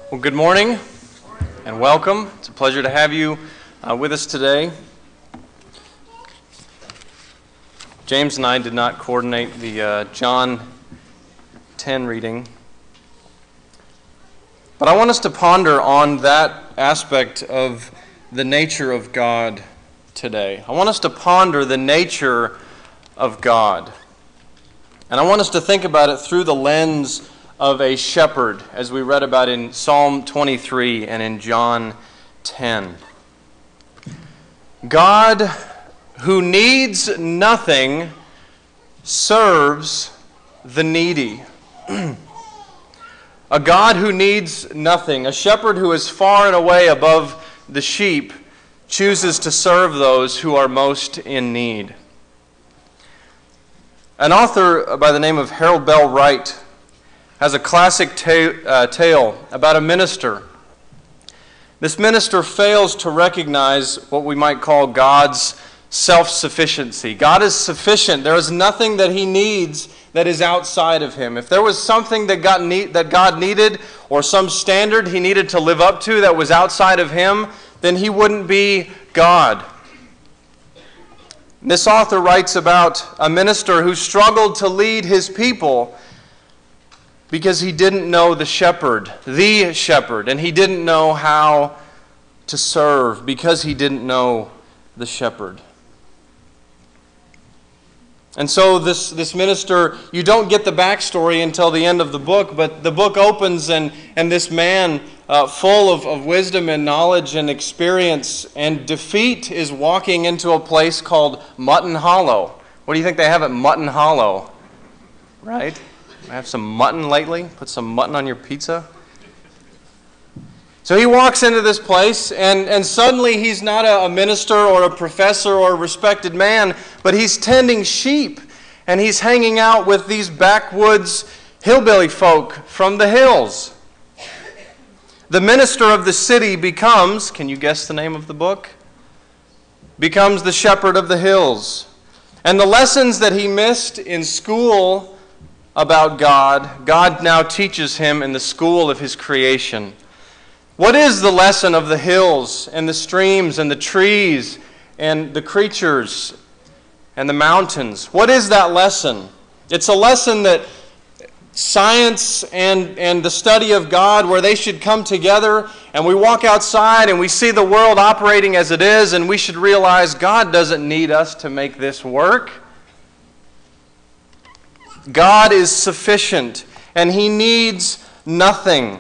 Well, good morning and welcome. It's a pleasure to have you with us today. James and I did not coordinate the John 10 reading, but I want us to ponder on that aspect of the nature of God today. I want us to ponder the nature of God, and I want us to think about it through the lens of a shepherd, as we read about in Psalm 23 and in John 10. God, who needs nothing, serves the needy. A God who needs nothing, a shepherd who is far and away above the sheep, chooses to serve those who are most in need. An author by the name of Harold Bell Wright has a classic tale about a minister. This minister fails to recognize what we might call God's self-sufficiency. God is sufficient. There is nothing that he needs that is outside of him. If there was something that God needed, or some standard he needed to live up to that was outside of him, then he wouldn't be God. This author writes about a minister who struggled to lead his people because he didn't know the shepherd, and he didn't know how to serve because he didn't know the shepherd. And so this minister, you don't get the backstory until the end of the book, but the book opens and this man full of wisdom and knowledge and experience and defeat is walking into a place called Mutton Hollow. What do you think they have at Mutton Hollow? Right? Have some mutton lately? Put some mutton on your pizza? So he walks into this place, and suddenly he's not a minister or a professor or a respected man, but he's tending sheep, and he's hanging out with these backwoods hillbilly folk from the hills. The minister of the city becomes, can you guess the name of the book? Becomes the shepherd of the hills. And the lessons that he missed in school about God now teaches him in the school of his creation. What is the lesson of the hills and the streams and the trees and the creatures and the mountains? What is that lesson? It's a lesson that science and the study of God, where they should come together, and we walk outside and we see the world operating as it is, and we should realize God doesn't need us to make this work. God is sufficient, and he needs nothing.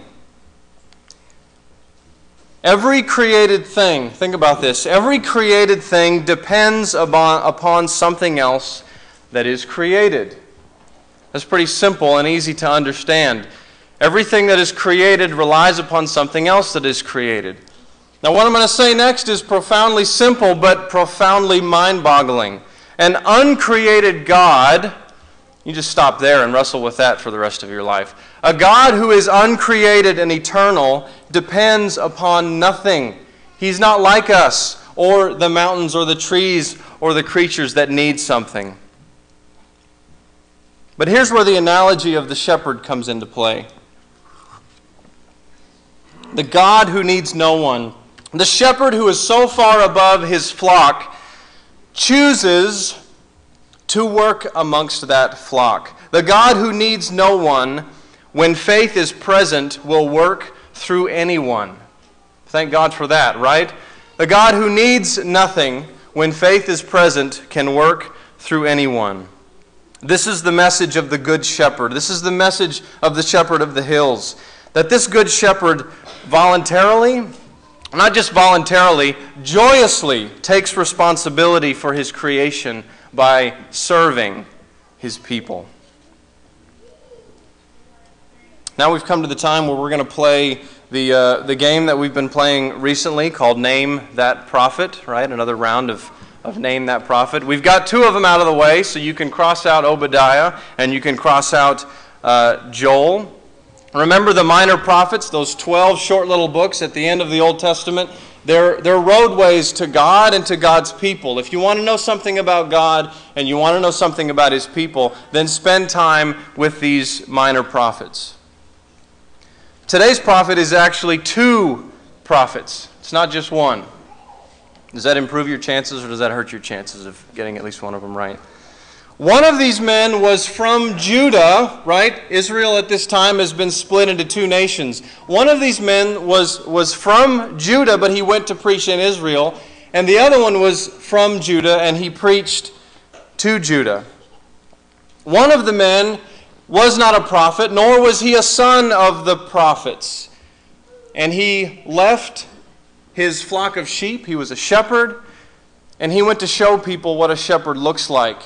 Every created thing, think about this, every created thing depends upon something else that is created. That's pretty simple and easy to understand. Everything that is created relies upon something else that is created. Now, what I'm going to say next is profoundly simple, but profoundly mind-boggling. An uncreated God, you just stop there and wrestle with that for the rest of your life. A God who is uncreated and eternal depends upon nothing. He's not like us, or the mountains, or the trees, or the creatures that need something. But here's where the analogy of the shepherd comes into play. The God who needs no one. The shepherd who is so far above his flock chooses to work amongst that flock. The God who needs no one, when faith is present, will work through anyone. Thank God for that, right? The God who needs nothing, when faith is present, can work through anyone. This is the message of the Good Shepherd. This is the message of the Shepherd of the Hills. That this Good Shepherd voluntarily, not just voluntarily, joyously takes responsibility for his creation by serving his people. Now we've come to the time where we're going to play the game that we've been playing recently called Name That Prophet, right? Another round of Name That Prophet. We've got two of them out of the way, so you can cross out Obadiah and you can cross out Joel. Remember the minor prophets, those 12 short little books at the end of the Old Testament? They're roadways to God and to God's people. If you want to know something about God and you want to know something about his people, then spend time with these minor prophets. Today's prophet is actually two prophets. It's not just one. Does that improve your chances, or does that hurt your chances of getting at least one of them right? One of these men was from Judah, right? Israel at this time has been split into two nations. One of these men was from Judah, but he went to preach in Israel. And the other one was from Judah, and he preached to Judah. One of the men was not a prophet, nor was he a son of the prophets. And he left his flock of sheep. He was a shepherd, and he went to show people what a shepherd looks like.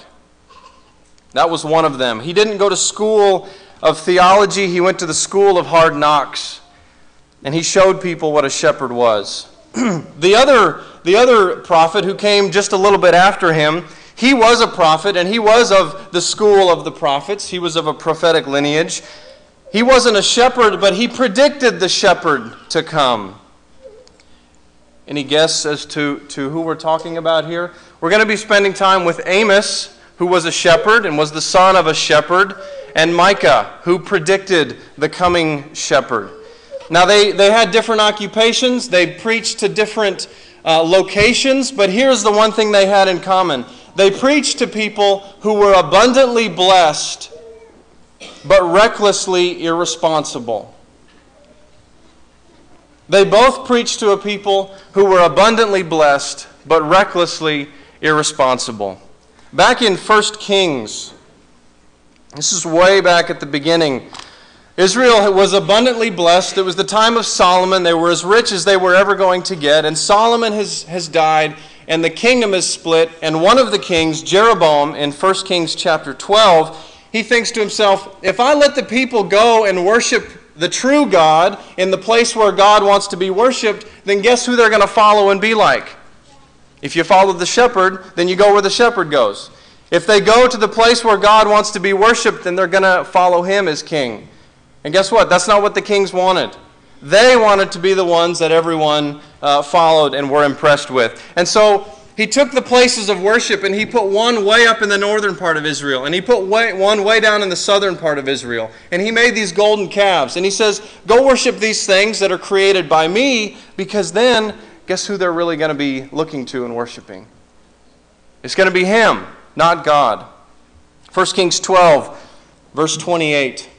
That was one of them. He didn't go to school of theology. He went to the school of hard knocks, and he showed people what a shepherd was. The other prophet who came just a little bit after him, he was a prophet, and he was of the school of the prophets. He was of a prophetic lineage. He wasn't a shepherd, but he predicted the shepherd to come. Any guess as to who we're talking about here? We're going to be spending time with Amos, who was a shepherd and was the son of a shepherd, and Micah, who predicted the coming shepherd. Now, they had different occupations. They preached to different locations, but here's the one thing they had in common. They preached to people who were abundantly blessed, but recklessly irresponsible. They both preached to a people who were abundantly blessed, but recklessly irresponsible. Back in 1 Kings, this is way back at the beginning, Israel was abundantly blessed. It was the time of Solomon. They were as rich as they were ever going to get. And Solomon has died, and the kingdom is split. And one of the kings, Jeroboam, in 1 Kings chapter 12, he thinks to himself, if I let the people go and worship the true God in the place where God wants to be worshipped, then guess who they're going to follow and be like? If you follow the shepherd, then you go where the shepherd goes. If they go to the place where God wants to be worshipped, then they're going to follow him as king. And guess what? That's not what the kings wanted. They wanted to be the ones that everyone followed and were impressed with. And so he took the places of worship and he put one way up in the northern part of Israel, and he put one way down in the southern part of Israel. And he made these golden calves. And he says, go worship these things that are created by me, because then guess who they're really going to be looking to and worshiping? It's going to be him, not God. 1 Kings 12, verse 28.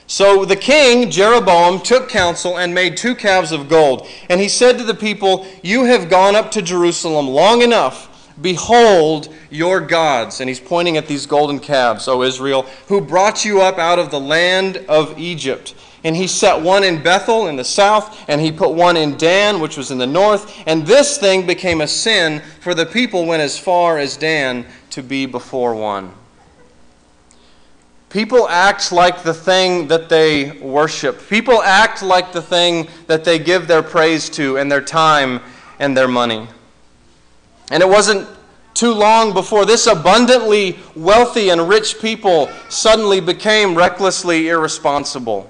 So the king, Jeroboam, took counsel and made 2 calves of gold. And he said to the people, you have gone up to Jerusalem long enough. Behold your gods. And he's pointing at these golden calves, O Israel, who brought you up out of the land of Egypt. And he set one in Bethel in the south, and he put one in Dan, which was in the north. And this thing became a sin, for the people went as far as Dan to be before one. People act like the thing that they worship. People act like the thing that they give their praise to, and their time and their money. And it wasn't too long before this abundantly wealthy and rich people suddenly became recklessly irresponsible.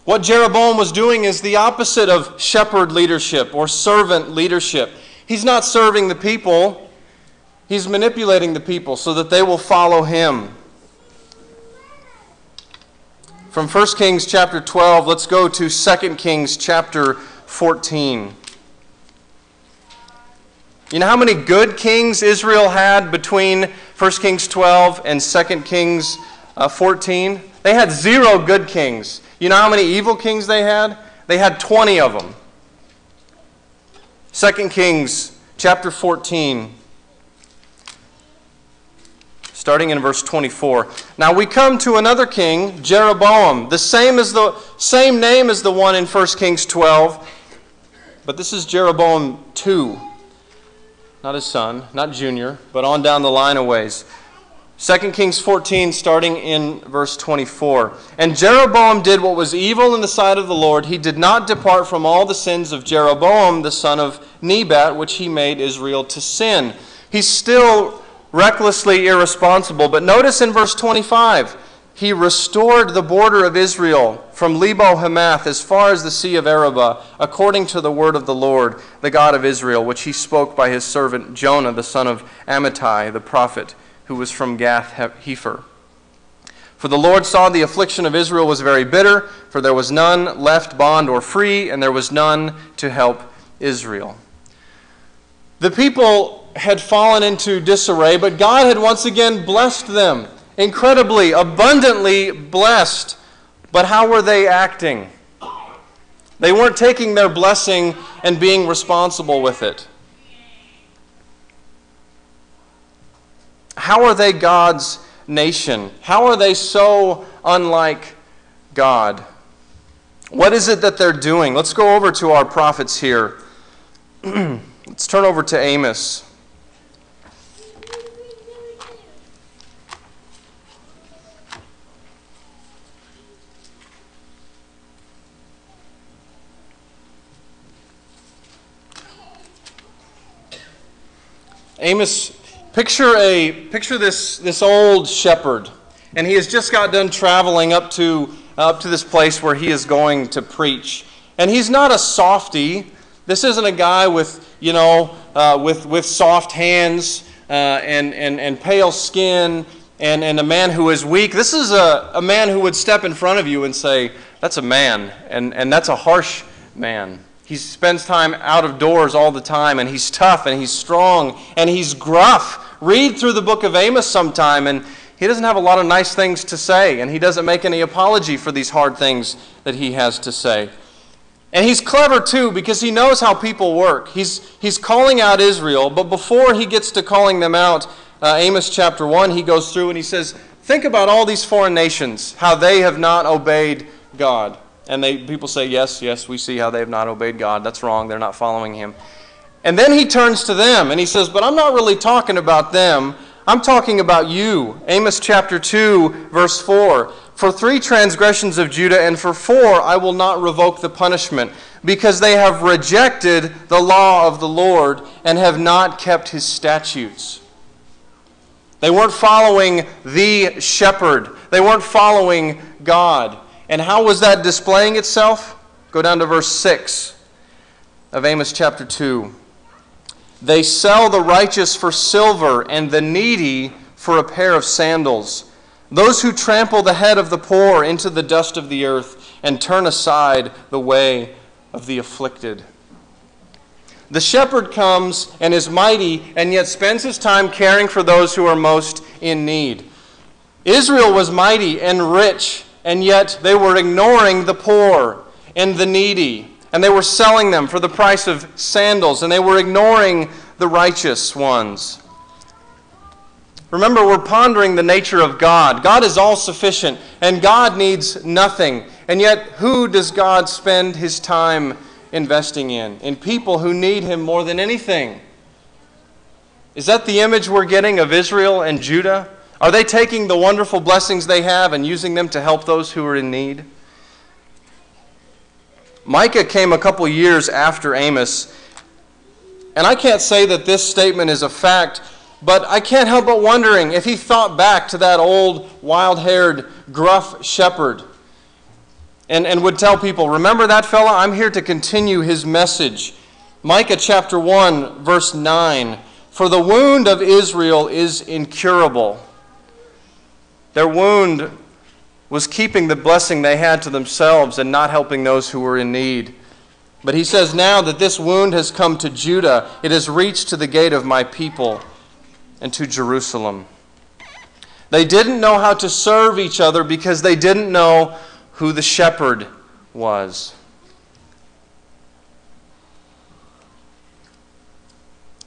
What Jeroboam was doing is the opposite of shepherd leadership or servant leadership. He's not serving the people. He's manipulating the people so that they will follow him. From 1 Kings chapter 12, let's go to 2 Kings chapter 14. You know how many good kings Israel had between 1 Kings 12 and 2 Kings 14? They had 0 good kings. You know how many evil kings they had? They had 20 of them. 2 Kings chapter 14. Starting in verse 24. Now we come to another king, Jeroboam, the same name as the one in 1 Kings 12, but this is Jeroboam 2. Not his son, not Junior, but on down the line a ways. 2 Kings 14, starting in verse 24. And Jeroboam did what was evil in the sight of the Lord. He did not depart from all the sins of Jeroboam, the son of Nebat, which he made Israel to sin. He's still recklessly irresponsible. But notice in verse 25, he restored the border of Israel from Lebo-Hamath as far as the Sea of Arabah, according to the word of the Lord, the God of Israel, which he spoke by his servant Jonah, the son of Amittai, the prophet, who was from Gath-Hepher. For the Lord saw the affliction of Israel was very bitter, for there was none left bond or free, and there was none to help Israel. The people had fallen into disarray, but God had once again blessed them, incredibly, abundantly blessed. But how were they acting? They weren't taking their blessing and being responsible with it. How are they God's nation? How are they so unlike God? What is it that they're doing? Let's go over to our prophets here. Let's turn over to Amos. Amos, picture this old shepherd, and he has just got done traveling up to this place where he is going to preach. And he's not a softy. This isn't a guy with with soft hands and pale skin and a man who is weak. This is a man who would step in front of you and say, "That's a man," and that's a harsh man. He spends time out of doors all the time, and he's tough, and he's strong, and he's gruff. Read through the book of Amos sometime, and he doesn't have a lot of nice things to say, and he doesn't make any apology for these hard things that he has to say. And he's clever, too, because he knows how people work. He's calling out Israel, but before he gets to calling them out, Amos chapter 1, he goes through and he says, think about all these foreign nations, how they have not obeyed God. And people say, yes, we see how they have not obeyed God. That's wrong. They're not following him. And then he turns to them and he says, but I'm not really talking about them. I'm talking about you. Amos chapter 2, verse 4. For 3 transgressions of Judah and for 4 I will not revoke the punishment, because they have rejected the law of the Lord and have not kept his statutes. They weren't following the shepherd. They weren't following God. And how was that displaying itself? Go down to verse 6 of Amos chapter 2. They sell the righteous for silver and the needy for a pair of sandals. Those who trample the head of the poor into the dust of the earth and turn aside the way of the afflicted. The shepherd comes and is mighty and yet spends his time caring for those who are most in need. Israel was mighty and rich, and yet they were ignoring the poor and the needy. And they were selling them for the price of sandals, and they were ignoring the righteous ones. Remember, we're pondering the nature of God. God is all-sufficient, and God needs nothing. And yet, who does God spend his time investing in? In people who need him more than anything. Is that the image we're getting of Israel and Judah? Are they taking the wonderful blessings they have and using them to help those who are in need? Micah came a couple years after Amos, and I can't say that this statement is a fact, but I can't help but wondering if he thought back to that old, wild-haired, gruff shepherd and would tell people, remember that fella? I'm here to continue his message. Micah chapter 1, verse 9, for the wound of Israel is incurable. Their wound was keeping the blessing they had to themselves and not helping those who were in need. But he says now that this wound has come to Judah, it has reached to the gate of my people and to Jerusalem. They didn't know how to serve each other because they didn't know who the shepherd was.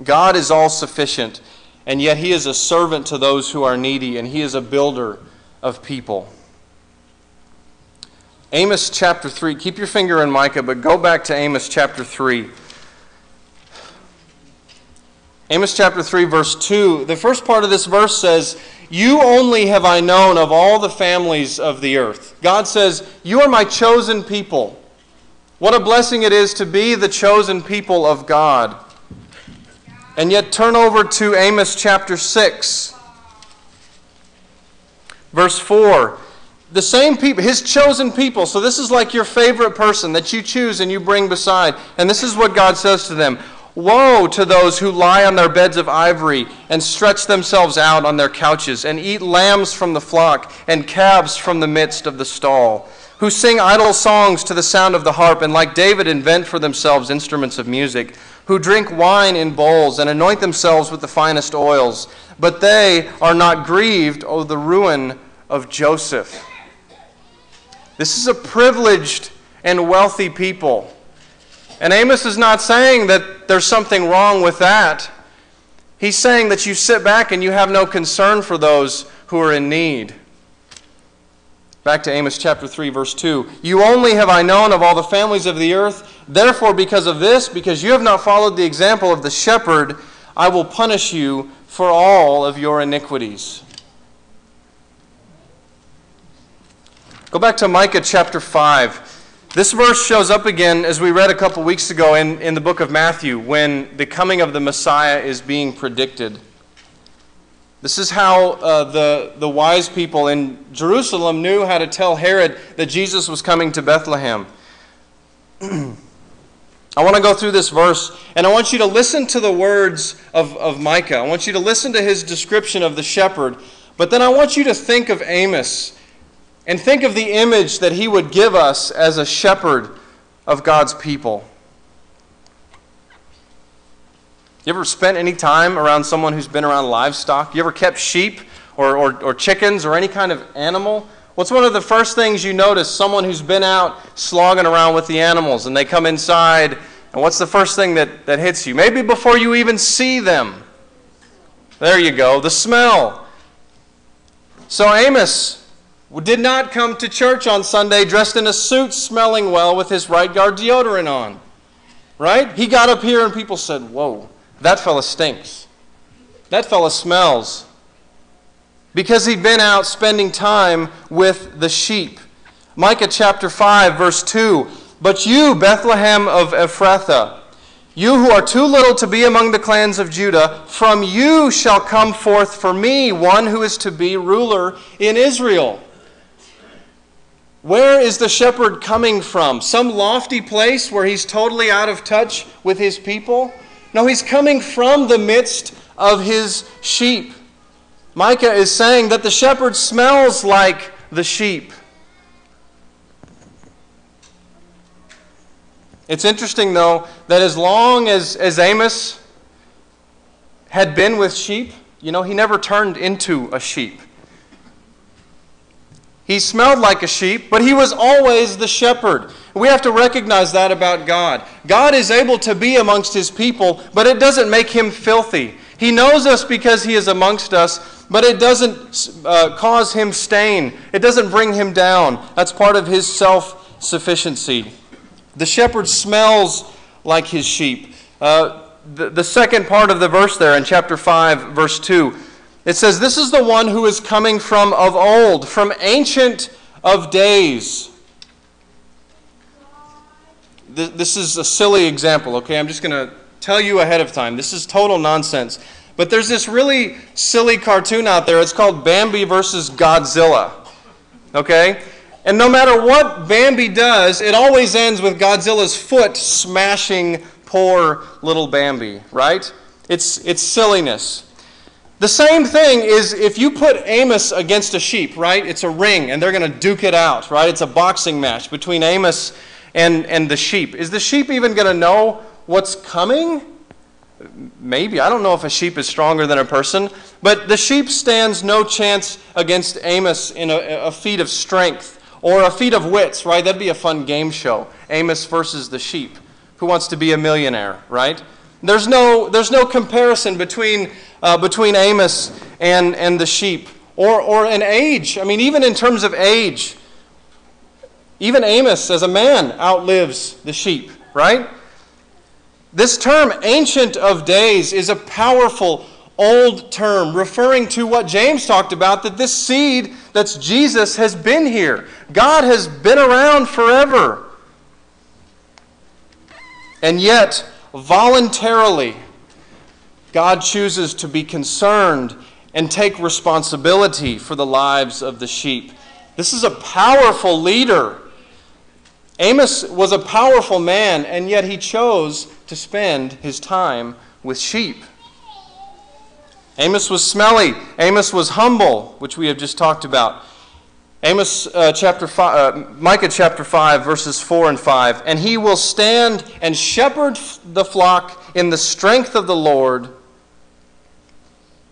God is all-sufficient, and yet he is a servant to those who are needy, and he is a builder of people. Amos chapter 3. Keep your finger in Micah, but go back to Amos chapter 3. Amos chapter 3, verse 2. The first part of this verse says, you only have I known of all the families of the earth. God says, you are my chosen people. What a blessing it is to be the chosen people of God. And yet turn over to Amos chapter 6, verse 4. The same people, his chosen people. So this is like your favorite person that you choose and you bring beside. And this is what God says to them. Woe to those who lie on their beds of ivory and stretch themselves out on their couches and eat lambs from the flock and calves from the midst of the stall, who sing idle songs to the sound of the harp and like David invent for themselves instruments of music, who drink wine in bowls and anoint themselves with the finest oils, but they are not grieved over the ruin of Joseph. This is a privileged and wealthy people. And Amos is not saying that there's something wrong with that. He's saying that you sit back and you have no concern for those who are in need. Back to Amos chapter 3, verse 2. You only have I known of all the families of the earth. Therefore, because of this, because you have not followed the example of the shepherd, I will punish you for all of your iniquities. Go back to Micah chapter 5. This verse shows up again, as we read a couple weeks ago in the book of Matthew, when the coming of the Messiah is being predicted. This is how the wise people in Jerusalem knew how to tell Herod that Jesus was coming to Bethlehem. I want to go through this verse, and I want you to listen to the words of Micah. I want you to listen to his description of the shepherd, but then I want you to think of Amos and think of the image that he would give us as a shepherd of God's people. You ever spent any time around someone who's been around livestock? You ever kept sheep or chickens or any kind of animal? What's one of the first things you notice? Someone who's been out slogging around with the animals and they come inside, and what's the first thing that hits you? Maybe before you even see them. There you go, the smell. So Amos did not come to church on Sunday dressed in a suit, smelling well with his Right Guard deodorant on. Right? He got up here and people said, whoa, that fella stinks. That fella smells. Because he'd been out spending time with the sheep. Micah chapter 5, verse 2. But you, Bethlehem of Ephrathah, you who are too little to be among the clans of Judah, from you shall come forth for me one who is to be ruler in Israel. Where is the shepherd coming from? Some lofty place where he's totally out of touch with his people? No, he's coming from the midst of his sheep. Micah is saying that the shepherd smells like the sheep. It's interesting, though, that as long as Amos had been with sheep, he never turned into a sheep. He smelled like a sheep, but he was always the shepherd. We have to recognize that about God. God is able to be amongst his people, but it doesn't make him filthy. He knows us because he is amongst us, but it doesn't cause him stain. It doesn't bring him down. That's part of his self-sufficiency. The shepherd smells like his sheep. The second part of the verse there in chapter 5, verse 2, it says, this is the one who is coming from of old, from ancient of days. This is a silly example, okay? I'm just going to tell you ahead of time. This is total nonsense. But there's this really silly cartoon out there. It's called Bambi versus Godzilla, okay? And no matter what Bambi does, it always ends with Godzilla's foot smashing poor little Bambi, right? It's silliness. The same thing is if you put Amos against a sheep, right? It's a ring, and they're going to duke it out, right? It's a boxing match between Amos and the sheep. Is the sheep even going to know what's coming? Maybe. I don't know if a sheep is stronger than a person, but the sheep stands no chance against Amos in a feat of strength or a feat of wits, right? That'd be a fun game show. Amos versus the sheep. Who wants to be a millionaire, right? There's no comparison between Amos and the sheep or an age. I mean, even in terms of age, even Amos as a man outlives the sheep, right? This term, Ancient of Days, is a powerful old term referring to what James talked about, that this seed that's Jesus has been here. God has been around forever. And yet, voluntarily, God chooses to be concerned and take responsibility for the lives of the sheep. This is a powerful leader. Amos was a powerful man, and yet he chose to spend his time with sheep. Amos was smelly. Amos was humble, which we have just talked about. Micah chapter 5, verses 4 and 5. And he will stand and shepherd the flock in the strength of the Lord. And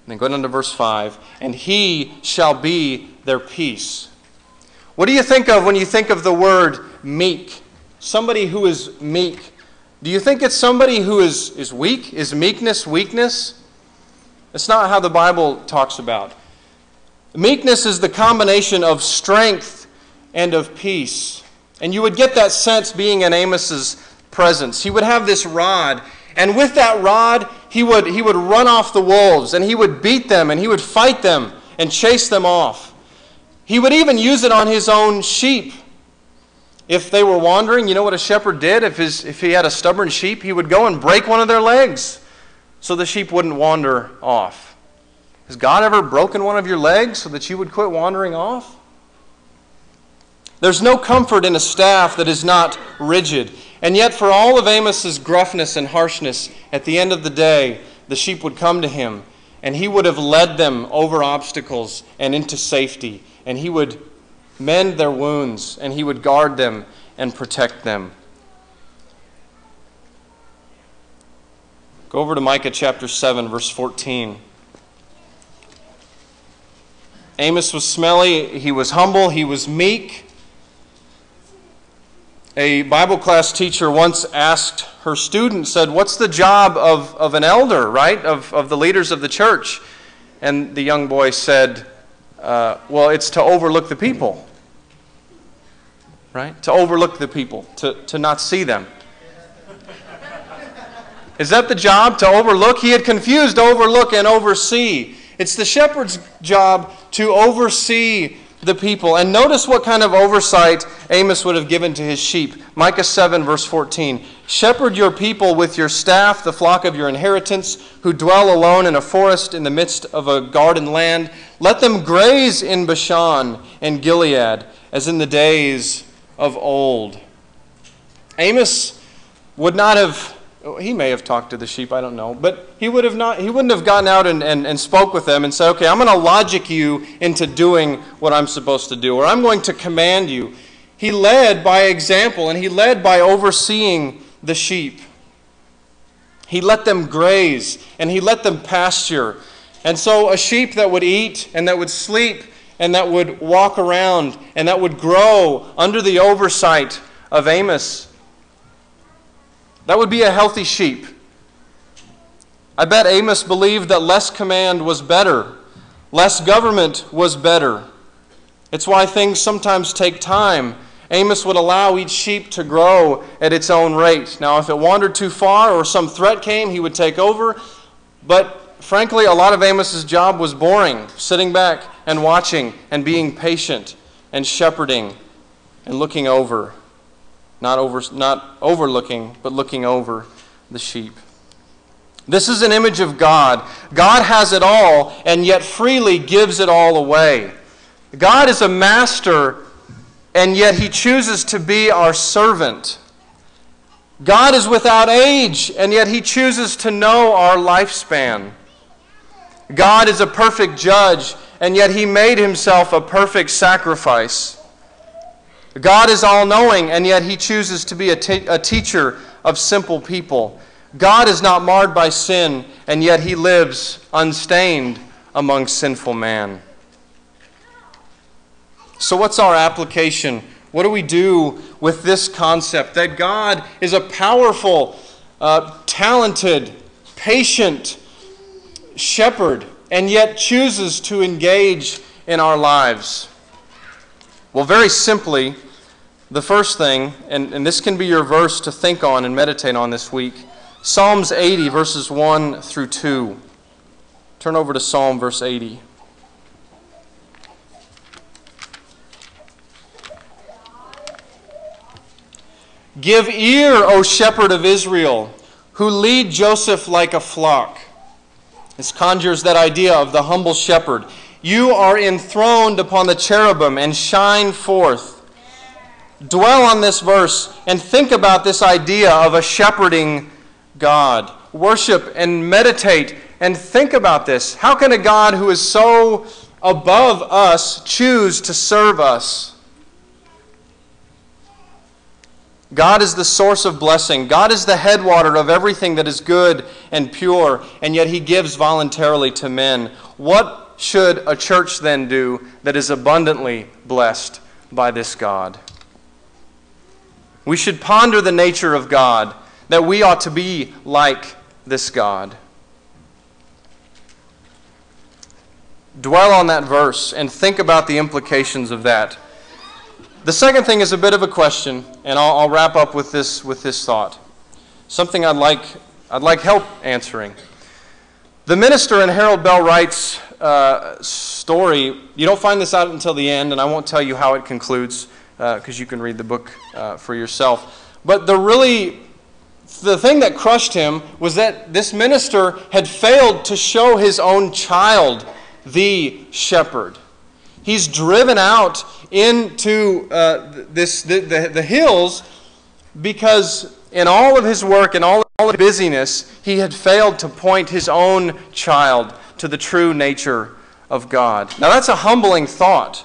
then go down to verse 5. And he shall be their peace. What do you think of when you think of the word meek? Somebody who is meek. Do you think it's somebody who is weak? Is meekness weakness? That's not how the Bible talks about. Meekness is the combination of strength and of peace. And you would get that sense being in Amos's presence. He would have this rod, and with that rod, he would run off the wolves, and he would beat them, and he would fight them and chase them off. He would even use it on his own sheep. If they were wandering, you know what a shepherd did? If he had a stubborn sheep, he would go and break one of their legs so the sheep wouldn't wander off. Has God ever broken one of your legs so that you would quit wandering off? There's no comfort in a staff that is not rigid. And yet for all of Amos's gruffness and harshness, at the end of the day, the sheep would come to him, and he would have led them over obstacles and into safety. And he would mend their wounds, and he would guard them and protect them. Go over to Micah chapter 7, verse 14. Amos was smelly, he was humble, he was meek. A Bible class teacher once asked her student, said, what's the job of an elder, right? Of the leaders of the church? And the young boy said, well, it's to overlook the people. Right? To overlook the people, to not see them. Is that the job, to overlook? He had confused overlook and oversee. It's the shepherd's job to oversee the people. And notice what kind of oversight Amos would have given to his sheep. Micah 7, verse 14. Shepherd your people with your staff, the flock of your inheritance, who dwell alone in a forest in the midst of a garden land. Let them graze in Bashan and Gilead, as in the days of old. Amos would not have, he may have talked to the sheep, I don't know, but he wouldn't have gotten out and spoke with them and said, okay, I'm going to logic you into doing what I'm supposed to do, or I'm going to command you. He led by example, and he led by overseeing the sheep. He let them graze, and he let them pasture. And so a sheep that would eat and that would sleep and that would walk around and that would grow under the oversight of Amos, that would be a healthy sheep. I bet Amos believed that less command was better. Less government was better. It's why things sometimes take time. Amos would allow each sheep to grow at its own rate. Now, if it wandered too far or some threat came, he would take over. But frankly, a lot of Amos's job was boring, sitting back and watching and being patient and shepherding and looking over. Not overlooking, but looking over the sheep. This is an image of God. God has it all, and yet freely gives it all away. God is a master, and yet he chooses to be our servant. God is without age, and yet he chooses to know our lifespan. God is a perfect judge, and yet he made himself a perfect sacrifice. God is all-knowing, and yet he chooses to be a teacher of simple people. God is not marred by sin, and yet he lives unstained among sinful man. So what's our application? What do we do with this concept that God is a powerful, talented, patient shepherd, and yet chooses to engage in our lives? Well, very simply, the first thing, and this can be your verse to think on and meditate on this week, Psalms 80, verses 1 through 2. Turn over to Psalm verse 80. Give ear, O shepherd of Israel, who lead Joseph like a flock. This conjures that idea of the humble shepherd. You are enthroned upon the cherubim and shine forth. Dwell on this verse and think about this idea of a shepherding God. Worship and meditate and think about this. How can a God who is so above us choose to serve us? God is the source of blessing. God is the headwater of everything that is good and pure, and yet He gives voluntarily to men. What should a church then do that is abundantly blessed by this God? We should ponder the nature of God, that we ought to be like this God. Dwell on that verse and think about the implications of that. The second thing is a bit of a question, and I'll wrap up with this thought. Something I'd like help answering. The minister in Harold Bell Wright's story, you don't find this out until the end, and I won't tell you how it concludes, because you can read the book for yourself. But the thing that crushed him was that this minister had failed to show his own child the shepherd. He's driven out into the hills because in all of his work and all of his busyness, he had failed to point his own child to the true nature of God. Now that's a humbling thought.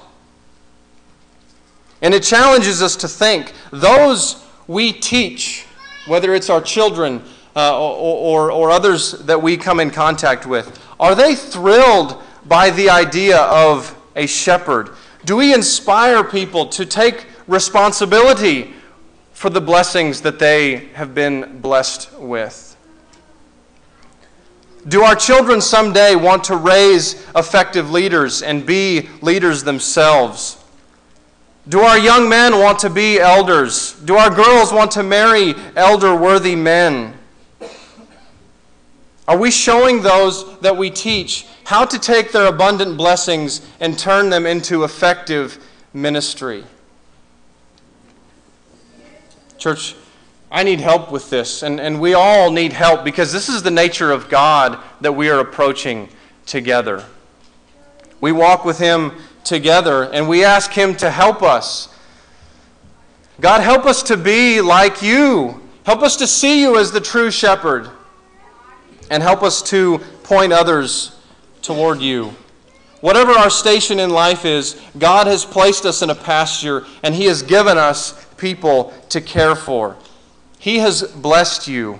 And it challenges us to think, those we teach, whether it's our children or others that we come in contact with, are they thrilled by the idea of a shepherd? Do we inspire people to take responsibility for the blessings that they have been blessed with? Do our children someday want to raise effective leaders and be leaders themselves? Do our young men want to be elders? Do our girls want to marry elder-worthy men? Are we showing those that we teach how to take their abundant blessings and turn them into effective ministry? Church, I need help with this, and we all need help because this is the nature of God that we are approaching together. We walk with Him together, and we ask Him to help us. God, help us to be like You. Help us to see You as the true shepherd, and help us to point others toward You. Whatever our station in life is, God has placed us in a pasture, and He has given us people to care for. He has blessed you.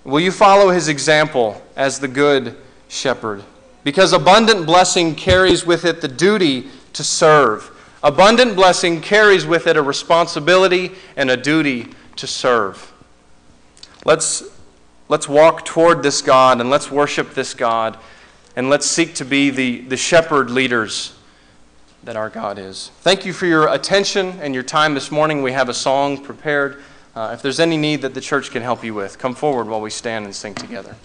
Will you follow His example as the good shepherd? Because abundant blessing carries with it the duty to serve. Abundant blessing carries with it a responsibility and a duty to serve. Let's walk toward this God, and let's worship this God, and let's seek to be the shepherd leaders that our God is. Thank you for your attention and your time this morning. We have a song prepared. If there's any need that the church can help you with, come forward while we stand and sing together.